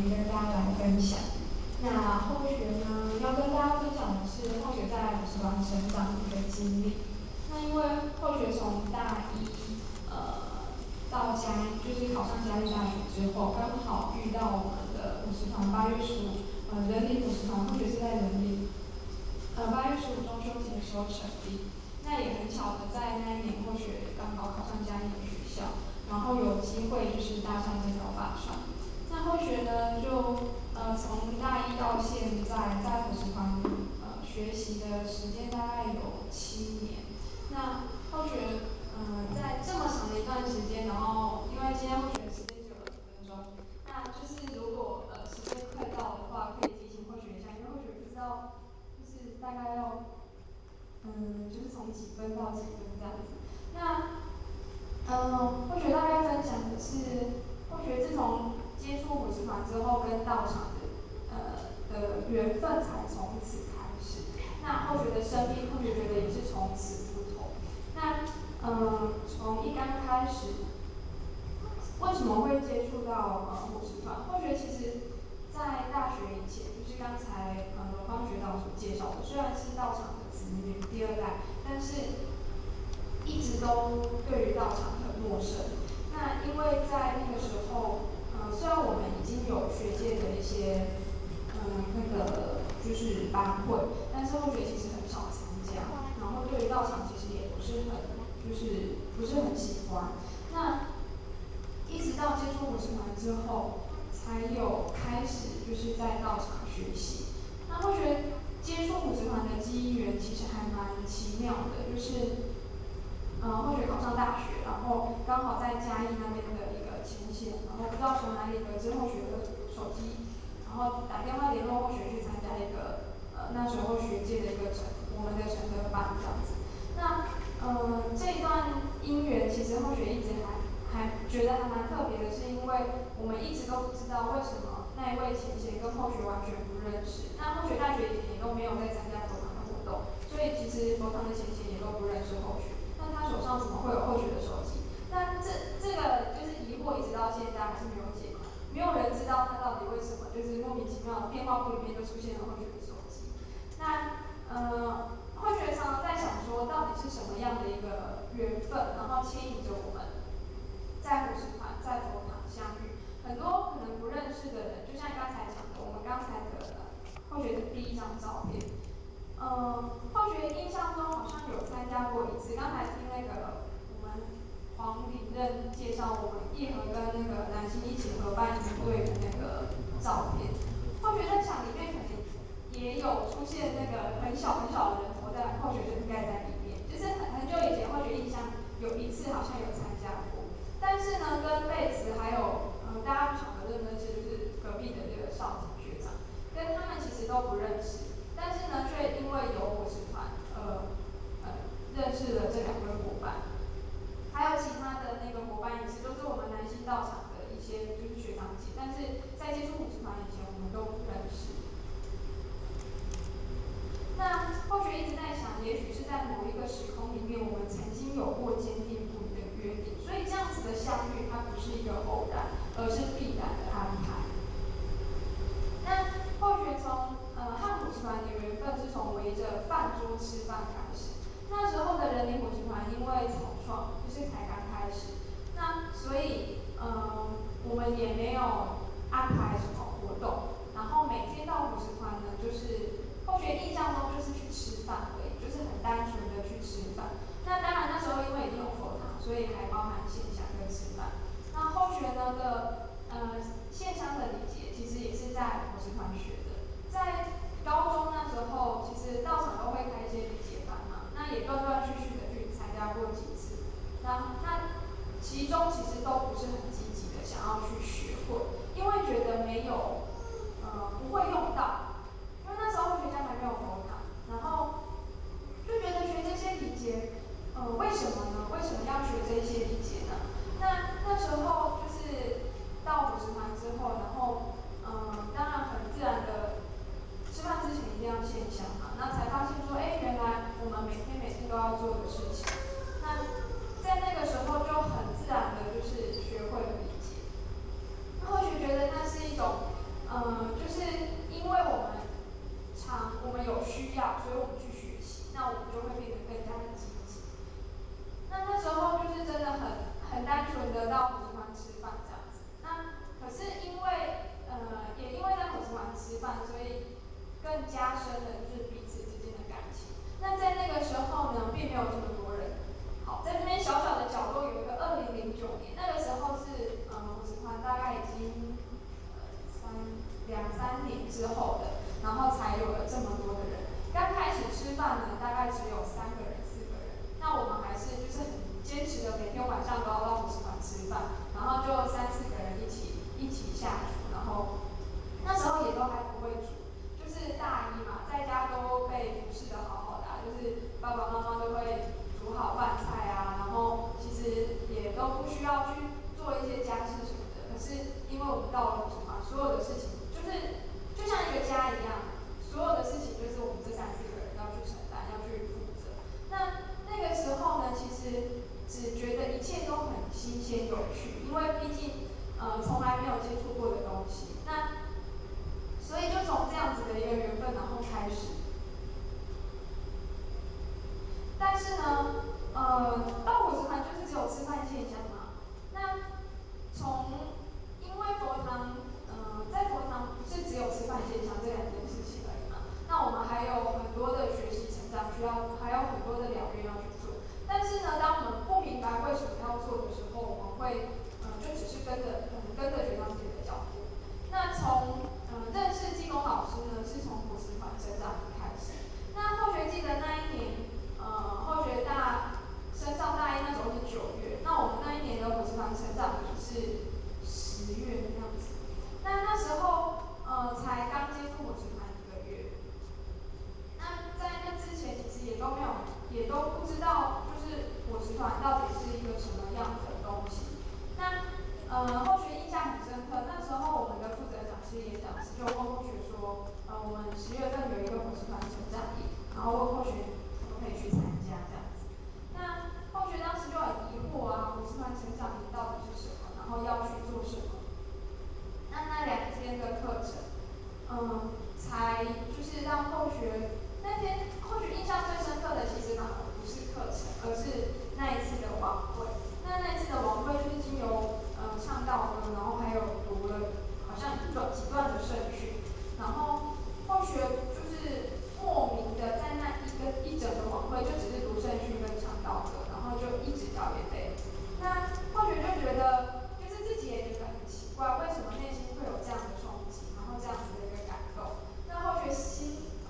跟大家来分享。那后学呢，要跟大家分享的是后学在补习班成长的一个经历。那因为后学从大一到就是考上嘉义大学之后，刚好遇到我们的补习团8月15人理补习团，后学是在人理8月15中秋节的时候成立。那也很巧的，在那一年后学刚好考上嘉义的学校，然后有机会就是搭上这条法船。那后学呢，就从大一到现在，在补习团学习的时间大概有7年。那后学在这么长的一段时间，然后因为今天后学的时间只有20分钟，那就是如果时间快到的话，可以提醒后学一下，因为后学不知道就是大概要就是从几分到几分这样子。那后学大概分享的是，后学自从接触补习团之后，跟道场的缘分才从此开始。那后学的生命，后学觉得也是从此不同。那从一刚开始，为什么会接触到补习团？后学其实在大学以前，就是刚才荣芳学长所介绍的，虽然是道场的子女第2代，但是一直都对于道场很陌生。那因为在那个时候，虽然我们已经有学界的一些就是班会，但是后学其实很少参加，然后对于道场其实也不是很喜欢。那一直到接触补习团之后，才有开始就是在道场学习。那后学接触补习团的机缘其实还蛮奇妙的，就是后学考上大学，然后刚好在嘉义那边的一个前线，然后不知道从哪里得知后学的手机，然后打电话联络后学去参加一个那时候学界的一个我们的承德班这样子。那这一段姻缘其实后学一直还觉得还蛮特别的，是因为我们一直都不知道为什么那一位前线跟后学完全不认识。那后学大学以前也都没有在参加佛堂的活动，所以其实佛堂的前线也都不认识后学。那他手上怎么会有后学的手机？那这个就是疑惑，一直到现在还是没有解嘛。没有人知道他到底为什么，就是莫名其妙的电话簿里面就出现了后学的手机。那后学常常在想说，到底是什么样的一个缘分，然后牵引着我们在补习团、在佛堂相遇。很多可能不认识的人，就像刚才讲的，我们刚才的后学的第1张照片。后学印象中好像有参加过一次，刚才听那个我们黄领任介绍我们义和跟那个南星一起合办营队的那个照片。后学在场里面可能也有出现那个很小很小的人头在后学应该在里面，就是很久以前后学印象有一次好像有参加过，但是呢跟贝茨还有大家不晓得认不认识，就是隔壁的这个少景学长，跟他们其实都不认识。但是呢，却因为有补习团，认识了这2位伙伴，还有其他的那个伙伴也是都是我们南星道场的一些就是学长姐，但是在接触补习团以前，我们都不认识。那后学一直在想，也许是在某一个时空里面，我们曾经有过坚定不移的约定，所以这样子的相遇，它不是一个偶然，而是必然的安排。那后学从和补习团的缘分是从围着饭桌吃饭开始。那时候的人理补习团因为草创，就是才刚开始，那所以我们也没有安排什么活动。然后每天到补习团呢，就是后学印象中就是去吃饭而已，就是很单纯的去吃饭。那当然那时候因为已经有佛堂，所以还包含线香跟吃饭。那后学呢的线香的礼节其实也是在补习团学的。在高中那时候，其实道场都会开一些礼节班嘛，那也断断续续的去参加过几次。那其中其实都不是很积极的想要去学会，因为觉得没有不会用到，因为那时候学家还没有佛堂，然后就觉得学这些礼节，为什么呢？为什么要学这些礼到了什么，所有的事情就像一个家一样，所有的事情就是我们这3、4个人要去承担，要去负责。那个时候呢，其实只觉得一切都很新鲜有趣，因为毕竟从来没有接触过的东西。那所以就从这样子的一个缘分，然后开始。但是呢，到果实团就是只有吃饭现象嘛。那因为佛堂，在佛堂不是只有吃饭现象这2件事情而已嘛。那我们还有很多的学习成长还有很多的疗愈要去做。但是呢，当我们不明白为什么要做的时候，我们会，就只是跟着学长姐的脚步。那从认识济公老师呢，是从果实团成长开始。那后学记得那一年，后学升上大一那时候是9月，那我们那一年的果实团成长也是10月的样子。那时候才刚接触果实团1个月。那在那之前其实也都不知道，就是果实团到底是一个什么样的东西。那后学印象很深刻，那时候我们的负责讲师演讲师就问后学说，我们10月份有一个果实团成长营，然后问后学可不可以去参加这样子。那后学当时就很疑惑啊，果实团成长营到底是什么，然后要去做什么？那2天的课程，才就是让后学那天后学印象最深刻的，其实反而不是课程，而是那一次的晚会。那一次的晚会就是经由唱道歌，然后还有读了好像几段的圣训，然后后学就是莫名的在那一整个晚会就只是读圣训跟唱道歌，然后就一直掉眼泪。那后学就觉得，就是自己也觉得很奇怪，为什么内心会有这样的冲击，然后这样子的一个感动。那后学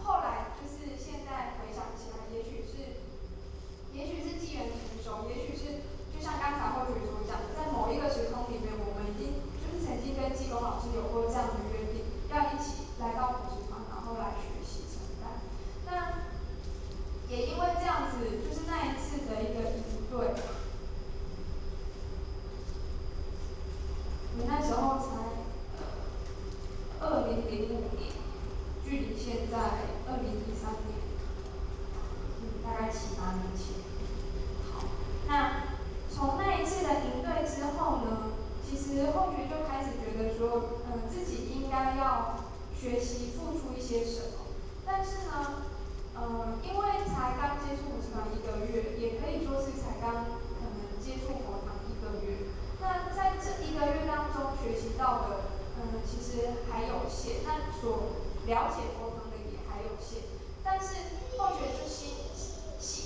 后来就是现在回想起来，也许是机缘成熟，也许是就像刚才后学所讲的，在某一个时空里面，我们已经就是曾经跟济公老师有过这样的约定，要一起来到果实团，然后来学习承担。那也因为这样子，就是那一次的一个营队，你那时候才2005年，距离现在2013年，大概7、8年前。好，那从那一次的营队之后呢，其实后学就开始觉得说，自己应该要学习付出一些什么。但是呢，因为才刚接触果实团1个月，也可以说是才刚可能接触佛堂1个月。那在这1个月当中学习到的，其实还有限，那所了解佛堂的也还有限。但是后学就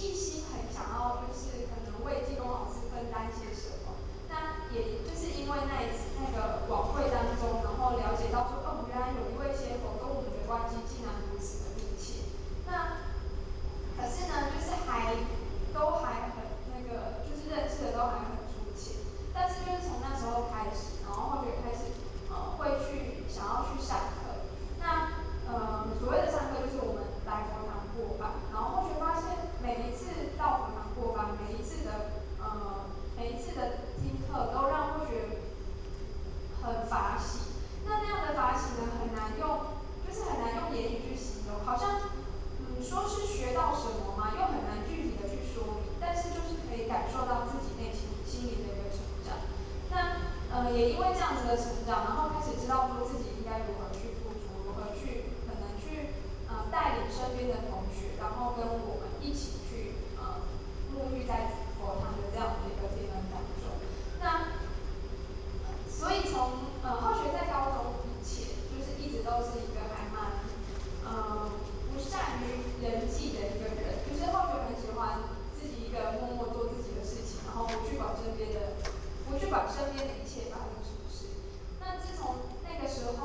一心很想要，就是可能为济公老师分担些什么。那也就是因为那个晚会当中，然后了解到说，原来有一位仙佛跟我们的关系竟然如此的密切。那可是呢，就是都还很就是认识的都还很粗浅。但是就是从那时候开始，然后后学开始会想要去上课。那所谓的上课就是我们来佛堂过班，然后后学发现每一次到佛堂过班，每一次的听课都让后学很法喜。那样的法喜呢，就是很难用言语去形容，好像说是学到什么嘛，又很难具体的去说明，但是就是可以感受到自己内心里的一个成长。那也因为这样子的成长，然后开始知道说自己应该如何去付出，如何去可能去带领身边的同学，然后跟我们一起去沐浴在佛堂的这样的一个经验当中。那所以从后学在高中以前，就是一直都是一个还蛮不善于人际的一个人，就是后学很喜欢自己一个人默默做自己的事情，然后不去管身边的一切发生什么事。那自从那个时候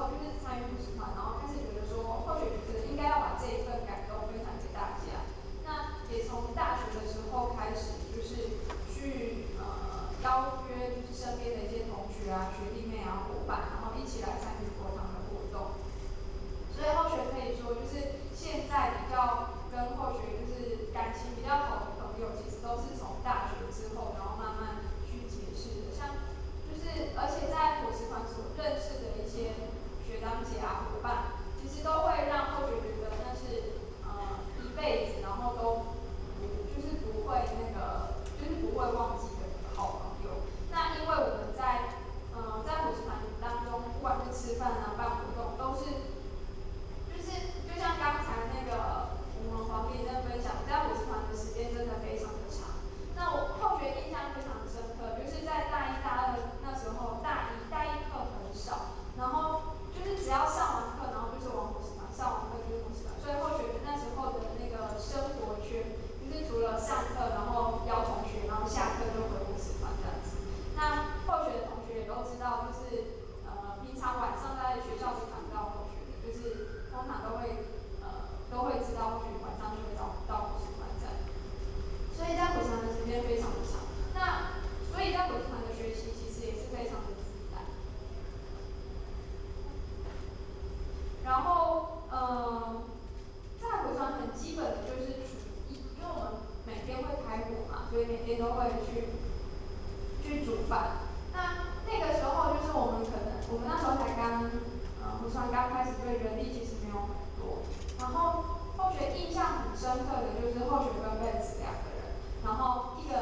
有很多。然后后学印象很深刻的就是后学跟贝子两个人，然后一个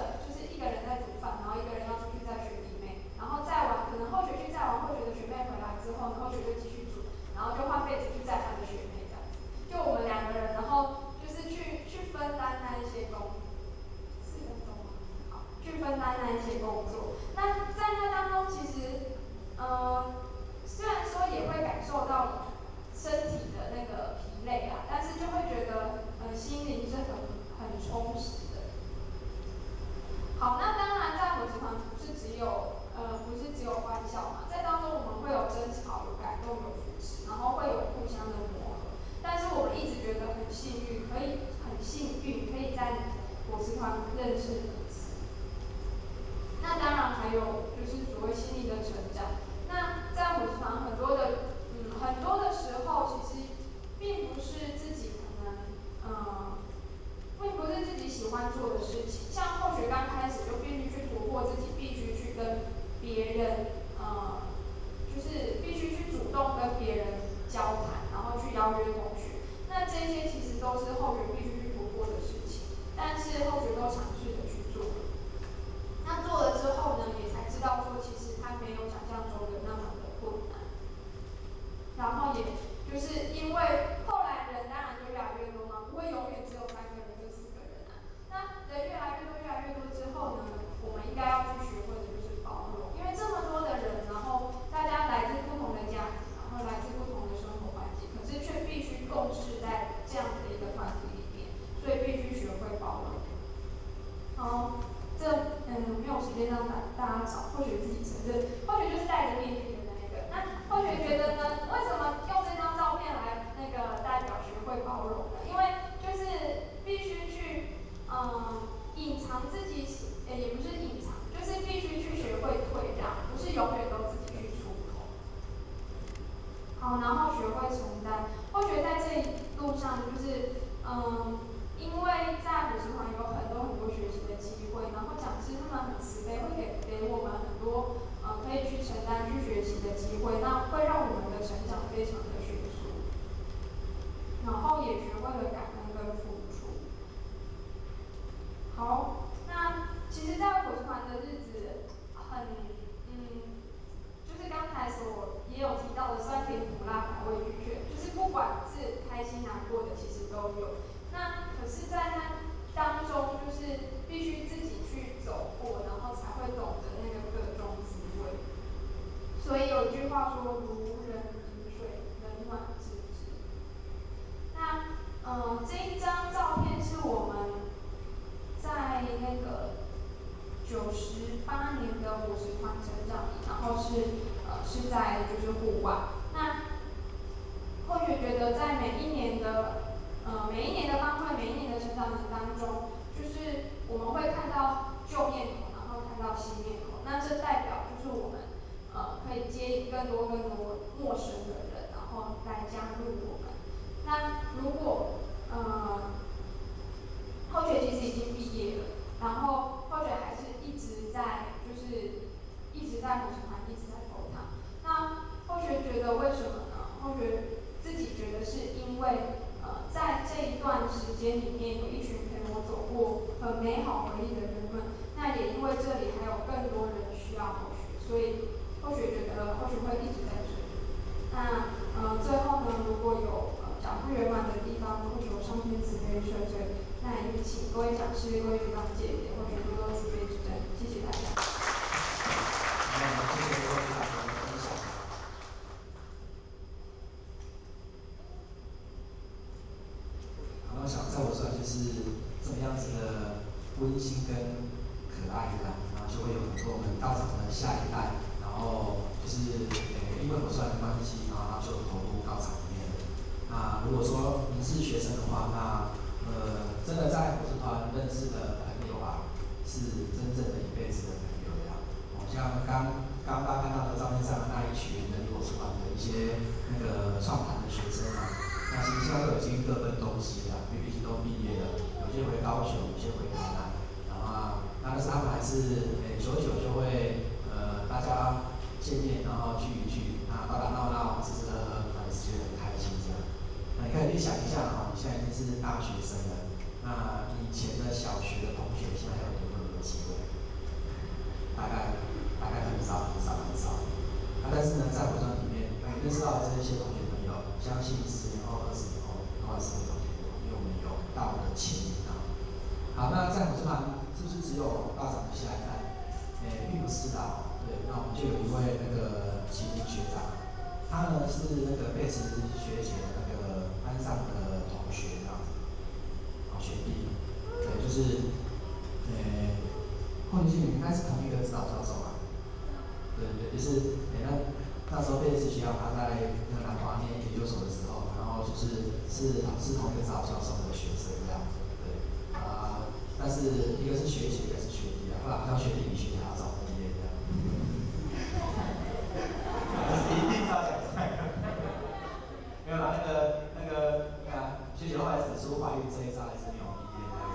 人在煮饭，然后一个人要出去载学弟妹，然后载完可能后学去载完后学的学妹回来之后，后学就继续煮，然后就换贝子去载他的学妹这样子。就我们两个人，然后就是去分担那一些工作，4分钟吗？好，去分担那一些工作。那在那当中，其实，虽然说也会感受到身体的那个疲累啊，但是就会觉得，心灵是很充实的。好，那当然在伙食团不是只有欢笑嘛，在当中我们会有争吵、有感动、有扶持，然后会有互相的磨合。但是我们一直觉得很幸运，可以在伙食团认识彼此。那当然还有就是所谓心灵的成长。那在伙食团很多的时候，其实并不是自己可能并不是自己喜欢做的事情。像后学刚开始就必须去突破自己，必须去跟别人就是必须去主动跟别人交谈，然后去邀约同学。那这些其实都是后学必须去突破的事情，但是后学都尝试着去做。那做了之后呢，也才知道说，其实它没有想象中的那么的困难。然后也就是因为后来人当然就越来越多嘛，不会永远只有3个人跟4个人啊。那人越来越多之后呢，我们应该要去学会的就是包容，因为这么多的人，然后大家来自不同的家庭，然后来自不同的生活环境，可是却必须共事在这样的一个团体里面，所以必须学会包容。好，没有时间让大家找，或许自己承认，或许就是戴着面具的那一个。那或许觉得呢，为什么用这张照片来代表学会包容呢？因为就是必须去隐藏自己，也不是隐藏，就是必须去学会退让，不是永远都自己去出口。好，然后学会承担。或许在这一路上，就是因为在伙食团有很多学习的机会，然后讲师他们很慈悲，会给我们很多可以去承担、去学习的机会，那会让我们的成长非常的迅速，然后也学会了感恩跟付出。好，那其实，在伙食团的日子就是刚才也有提到的酸甜苦辣百味俱全，就是不管是开心难过的，其实都有。那可是，在那当中，就是必须自己去走过，然后才会懂得那个各种滋味。所以有句话说：“如人饮水，冷暖自知。”那这一张照片是我们在那个98年的伙食团成长营，然后是在就是户外。那或许觉得在每一年的班会，每一年的成长营当中，就是我们会看到旧面孔，然后看到新面孔。那这代表就是我们可以接引更多陌生的人，然后来加入我们。那如果后学其实已经毕业了，然后后学还是一直在伙食团，一直在佛堂。那后学觉得为什么呢？后学自己觉得是因为在这一段时间里面，有一群陪我走过很美好回忆的人们。那也因为这里还有更多人需要后学，所以后学觉得后学会一直在这里。那最后呢，如果有讲不圆满的地方，或求上天慈悲赦罪，那也请各位讲师、各位学长姐姐，或许多多慈悲指正。谢谢大家。谢谢各位大家的分享。然后想在我这就是这么样子的温馨跟可爱的，然后就会有很多我们道场的下一代，然后就是因为我算的关系，然后他就投入道场里面了。那如果说您是学生的话，那真的在伙食团认识的朋友啊，是真正的一辈子的朋友呀。像刚看到的照片上的那一群人伙食团的一些那个创团的学生啊，那其实现在都已经各奔东西了，因为毕竟都毕业了，有些回高雄，有些回台南，然后但是他们还是久久就会大家见面，然后聚一聚，打打闹闹，吃吃喝喝，还是觉得很开心这样。那以前的小学的同学现在有没有机会？大概很少。但是呢，在我这里面认识到的这些同学朋友，相信10年后、20年后都还是会同学，因为我们有到的前引导。好，那在我这旁是不是只有道长的下一代？并不是的。对，那我们就有一位那个麒麟学长，他呢是那个贝茨学姐的那个班上的同学这样子，好学弟。对，就是后续应该是同一个指导教授吧。对，就是那时候贝茨学长他在那个南华念研究所的时候，然后是同一个指导教授的学生这样。对，但是一个是学姐，一个是学弟啊，后来好像学弟比学姐还要早毕业这样。一定是要讲这个。没有啦，学姐后来指出怀孕这一招还是没有毕业这样。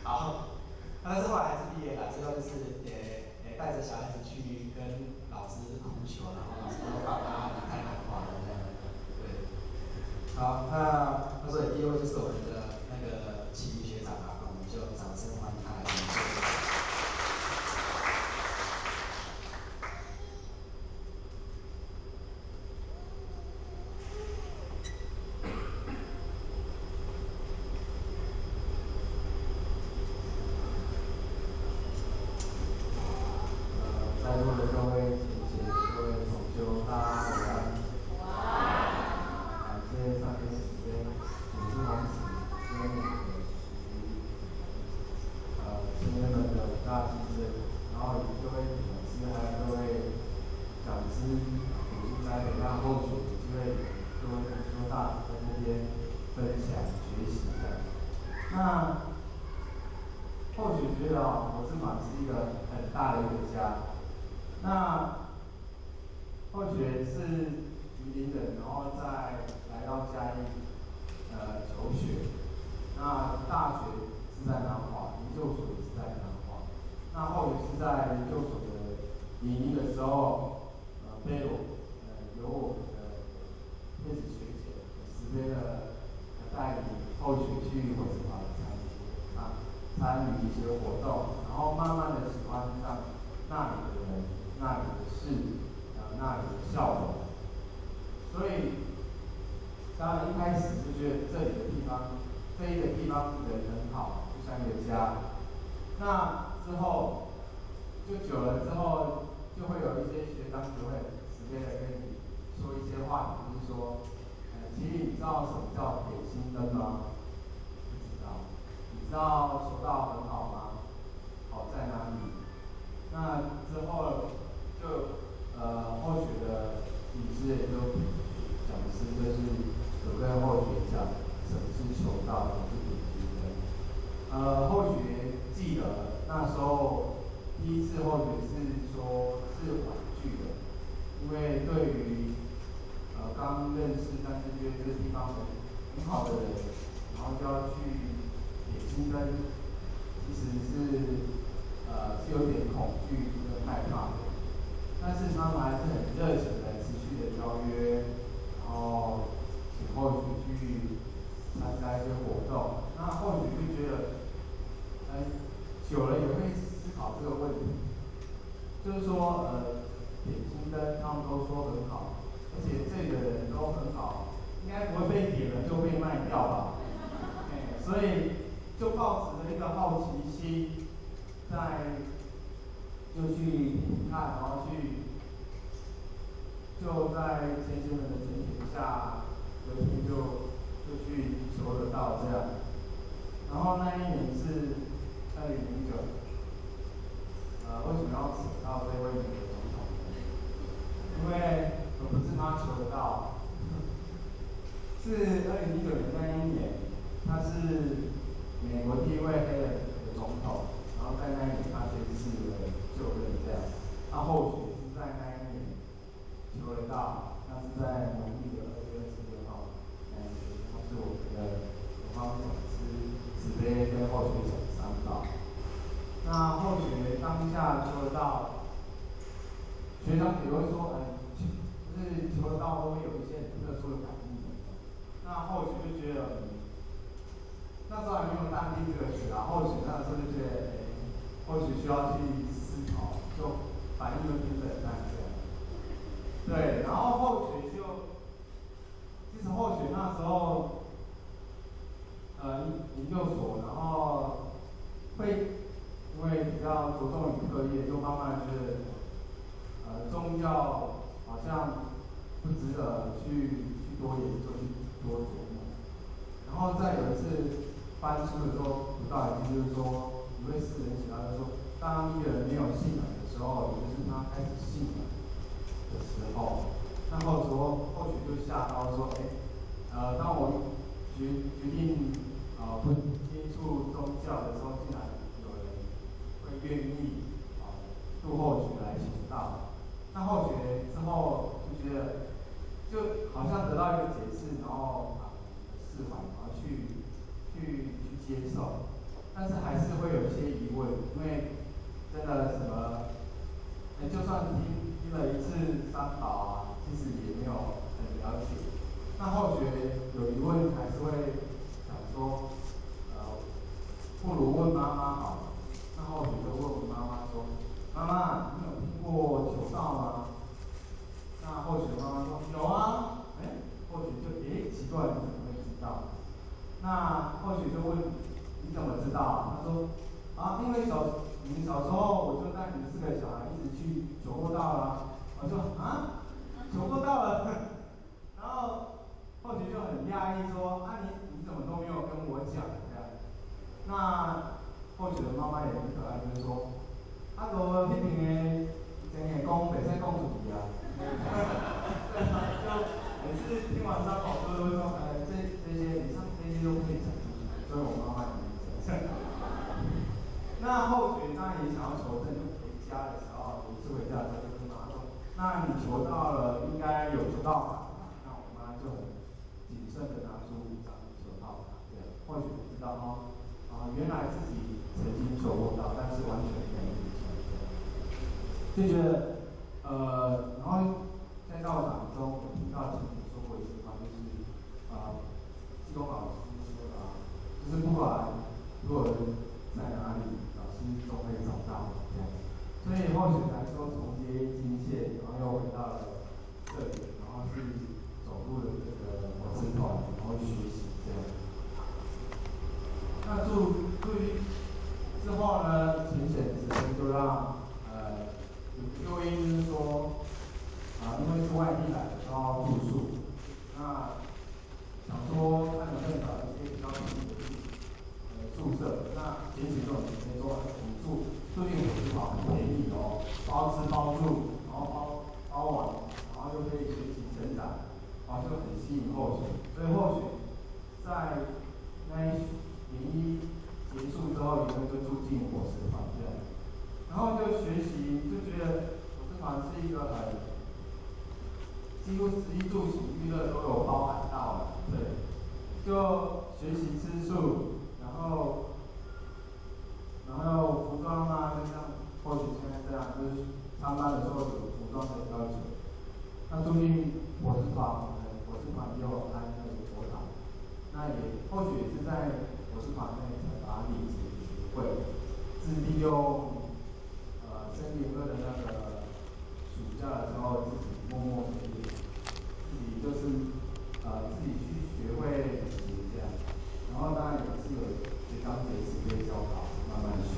好，但是后来还是毕业了，最后就是带着小孩子去跟老师哭求，然后老师都放他离开南华的这样。对，好，那所以第一位就是我们的那个麒麟学长啊，我们就掌声欢迎他来演奏。在座的各位同学、各位同修，大家午安。感谢上天时间组织同时今天青年们的五大精神，然后以各位讲师还有各位讲师辅助栽培，让后续有机会各位同修大在这边分享学习的。那后学觉得博士馆是一个很大的一个家。那后学是宜林人，然后再来到嘉义求学。那大学是在南华，研究所也是在南华。那后学是在研究所的研一的时候，由我们的叶子学姐直接的带领后学去博士馆参与一些活动，然后慢慢的喜欢上那里的人、那里的事、那里的笑容。所以，当然一开始就觉得这一个地方人很好，就像一个家。那之后，就久了之后，就会有一些学长就会直接的跟你说一些话，就是说，其实你知道什么叫点心灯吗？不知道。你知道求道很好吗？好在哪里？那之后就后学的理事也就讲师就是有跟后学讲什么是求道，什么是点心灯。后学记得那时候第一次后学是说是婉拒的，因为对于刚认识但是觉得这个地方很好的人，然后就要去点心灯，其实是有点恐惧跟害怕的。但是他们还是很热情的持续的邀约，然后请后学去参加一些活动。那后学就觉得，久了也会思考这个问题，就是说点心灯他们都说很好，而且这里的人都很好，应该不会被点了就被卖掉吧？所以就抱持着一个好奇心，就去看，然后就在先生们的指点下，有一天就去求得道这样。然后那一年是2009，为什么要请到这位美国总统呢？因为不是他求得道，是2019年那一年，他是美国第一位黑人的总统，然后在那一年他宣誓了就任这样。他后续是在那一年求得道，那是在农历的2月26号那一天，他是我们的东方讲师慈悲跟后学讲3道。那后学当下求得道，学长也会说，就是求得道都会有一些很特殊的感应。那后学就觉得，那时候还没有"淡定"这个词啊，或许那时候就觉得，或许需要去思考，就反应会变得很淡这样。对，然后后学其实后学那时候，研究所，然后会因为比较着重于课业，就慢慢觉得，宗教好像不值得去多研究，去多琢磨。然后再有一次翻书的时候，读到一句就是说，一位诗人写到就说，当一个人没有信仰的时候，也就是他开始信仰的时候，那后学就吓到说，当我决定不接触宗教的时候，竟然有人会愿意入后学来求道。那后学之后就觉得，就好像得到一个解释，然后释怀，然后去接受，但是还是会有一些疑问，因为真的什么，就算听了一次三宝啊，其实也没有很了解。那后学有疑问，还是会想说，不如问妈妈好了。那后学就问我妈妈说："妈妈，你有听过求道吗？"那后学妈妈说："有啊。"后学就奇怪，你怎么会知道？那后学就问："你怎么知道？"他说："因为你们小时候我就带你们4个小孩一起去求过道啦。"我说："求过道了。然后后学就很讶异说："你怎么都没有跟我讲这样？"那后学的妈妈也很可爱，就是说："就迄边的真的讲袂使讲出去啊。"就每次听完三宝都会说："这些以上这些都可以讲出去。"所以我妈妈也没讲。那后学当然也想要求证，就回家的时候，有一次回家的时候就跟妈妈说："那你求到了，应该有求到卡吧？"那我妈就很谨慎的拿出5张求道卡，这样或许不知道原来自己曾经求过道，但是完全没有印象，就觉得然后在道场中，我听到前面说过一句话，就是济公老师说的就是不管若人在哪里，老师都会找到这样。所以后学来说重接金线，然后又回到了这里，然后是走入了这个佛师团，然后学习这样。那注意之后呢，浅显之声就让有诱因就是说因为是外地来的，都要住宿，那想说看能不能找一些比较便宜的宿舍。那浅显就很直接说，你住进火车堡很便宜哦，包吃包住，然后包玩，然后又可以学习成长，就很吸引后学。所以后学在那一年一结束之后，也会就住进伙食团这样，然后就学习，就觉得伙食团是一个几乎食衣住行娱乐都有包含到了，对，就学习吃素，然后服装啊，就像或许现在这样，就是上班的时候有服装的要求。那注意伙食团也有安那个佛堂，那也或许也是在伙食团内才把礼节学会，是利用森林哥的那个暑假的时候自己默默的练，自己就是自己去学会礼节这样，然后当然也是有学长姐是可以教导，慢慢学。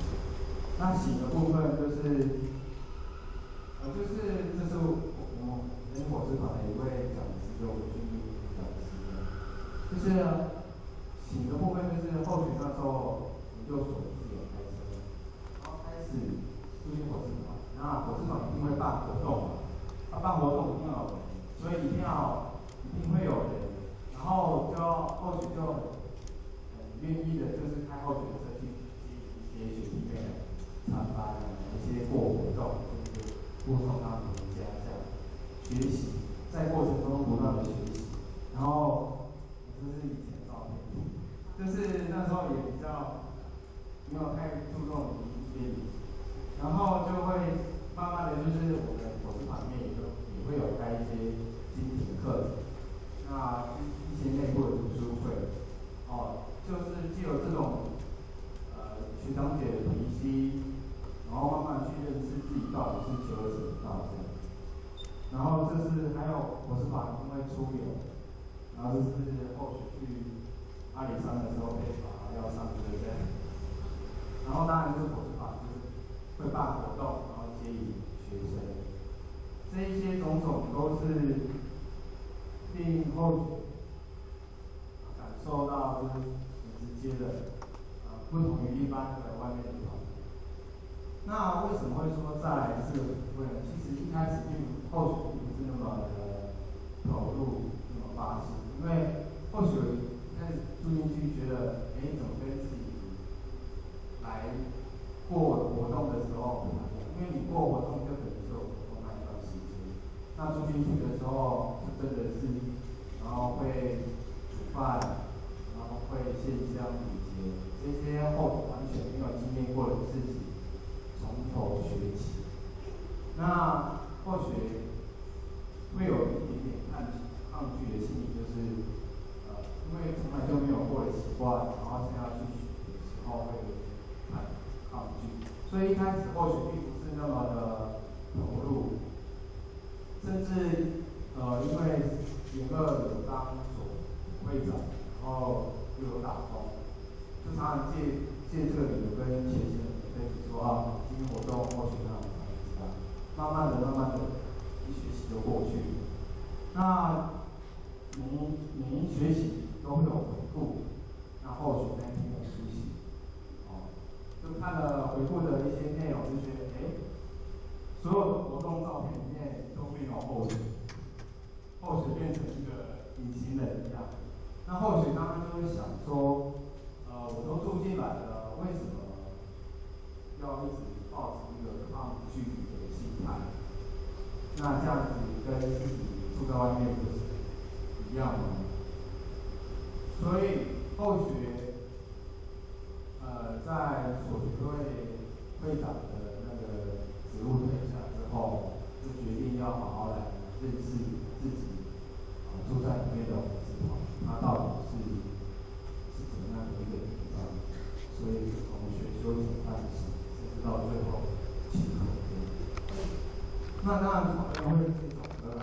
那洗的部分就是这是我跟伙食团的一位讲师，就我去讲师，就是洗的部分就是后学那时候研究所自己有开车，然后开始出去伙食团，那伙食团一定会办活动嘛，办活动一定要有人，所以一定会有人，然后后学就很愿意的，就是开后学的车去接一些学弟妹参班一些过活动，就是护送他们回家这样学习，在过程中不断的学习，然后这是以前的照片，就是那时候也比较没有太注重一些礼节，然后就会慢慢的就是我们伙食团里面也会有开一些精品课程，那一些内部的读书会，就是藉由这种就是还有博士团因为出游，然后就是后续去阿里山的时候被罚要上课这样。然后当然就是博士团就是会办活动，然后接引学生，这一些种种都是令后学感受到就是很直接的，不同于一般的外面的团。那为什么会说再来是为了？其实一开始后学并不是那么的投入，那么发心，因为后学开始住进去觉得，怎么跟自己来过活动的时候不一样？因为你过活动就可能就有活动那一段时间，那住进去的时候就真的是，然后会煮饭，然后会献香礼节，这些后完全没有经历过的事情。从头学起，那或许会有一点点抗拒的心理，就是因为从来就没有过的习惯，然后现在要去学的时候会有点抗拒，所以一开始或许并不是那么的投入，甚至因为严哥有当会长，然后又有打工，就常常借这个理由跟前线对说今天活动或许让我们知道，慢慢的，一学期就过去了。那每一学期都会有回顾，那后续那天有出席，就看了回顾的一些内容，就觉得所有的活动照片里面都没有后续，后续变成一个隐形人一样。那后续当然就会想说，我都住进来了，为什么要一直保持一个抗拒的心态？那这样子跟自己住在外面不是一样吗？所以后学，在所学会长的那个职务退下之后，就决定要好好来认识自己，住在里面的红字团，它到底是怎么样的一个地方？所以从选修前开始，直到最后起口碑。那当然讨论会是总的啦，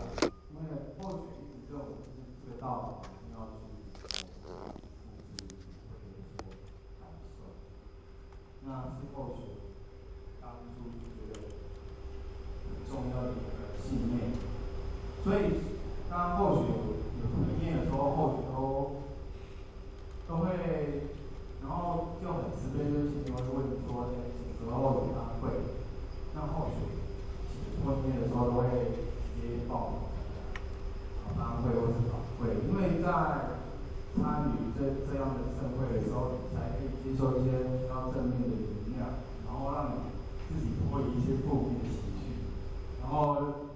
因为或许一直认为就是这个道理一定要去付出，或者说感受。那是或许当初就觉得很重要的一个信念。所以当或许有回念的时候，或许都会。然后就很慈悲，就是前面会问说，什么时候有班会？那后续后面的时候都会直接报名参加班会或是法会，因为在参与这样的盛会的时候，你才可以接受一些比较正面的能量，然后让你自己脱离一些负面的情绪，然后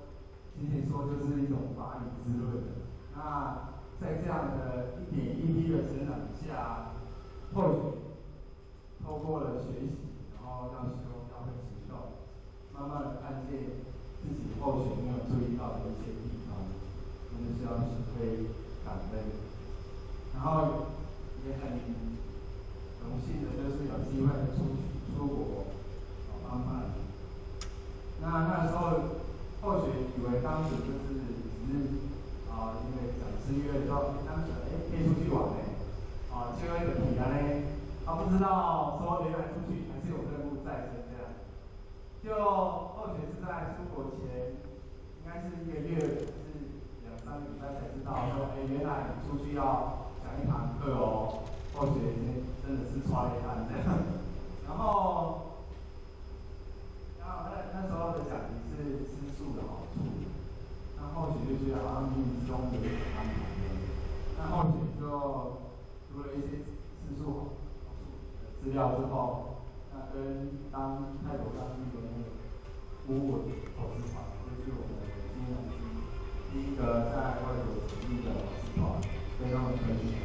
仅仅说就是一种法理之论。那在这样的一点一滴的成长下。或许透过了学习，然后要修，要会行动，慢慢的看见自己后续没有注意到的一些地方，真的是要学会感恩。然后也很荣幸的，就是有机会出国帮忙。那时候或许以为当时就是只是因为讲师约说，当时可以出去玩就一个体验呢，不知道说原来出去还是有任务在身这样。就后学是在出国前，应该是1个月还是2、3个礼拜才知道说，原来出去要讲一堂课后学真的是穿一趟这样。然后那时候的讲题是吃素的好处，那后学就觉得好像冥冥之中有一种安排的，那后学就。读了一些吃素的资料之后，那跟泰国当地的那个乌文投资团，就是我们金融区第一个在外国成立的投资团，跟他们分享。